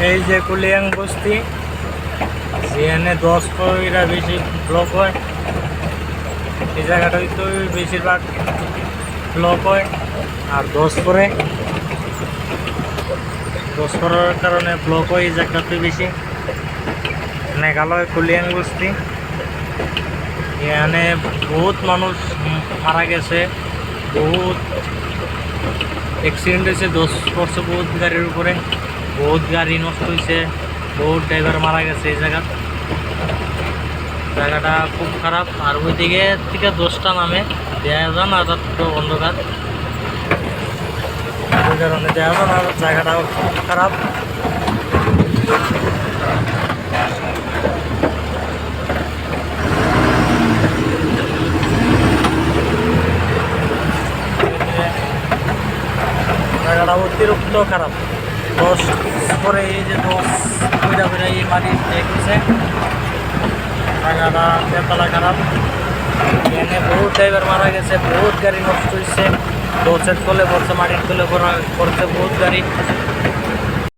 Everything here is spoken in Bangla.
এই যে কুলিয়াং বস্তি, যেখানে 10 ফুট বেশি ব্লক হয়, এই জায়গাটাই তো বেশিরভাগ ব্লক হয়। আর 10 পরে 10 পরের কারণে ব্লক হয় এই জায়গাটাতে বেশি। মেঘালয় কুলিয়াং বস্তি, এখানে বহুত মানুষ মারা গেছে, বহুত অ্যাক্সিডেন্ট হয়েছে। 10 পড়ছে বহুত গাড়ির উপরে, বহুত গাড়ি নষ্ট হয়েছে, বহুত ড্রাইভার মারা গেছে। এই জায়গাটা খুব খারাপ। আর ওই দিকে থেকে 10টা নামে দেয়া যান, আর তো অন্ধকার, ওই কারণে দেয়া যান। আর জায়গাটাও খুব খারাপ। জায়গাটা অতিরিক্ত খারাপ। 10 পরে এই যে 10 কইরা করে এই মাটি দেখছে, জায়গাটা বেতলা খারাপ। এখানে বহুত ড্রাইভার মারা গেছে, বহুত গাড়ি নষ্ট হয়েছে। 10-এর তলে পড়ছে, মাটির তলে পড়ছে বহুত গাড়ি।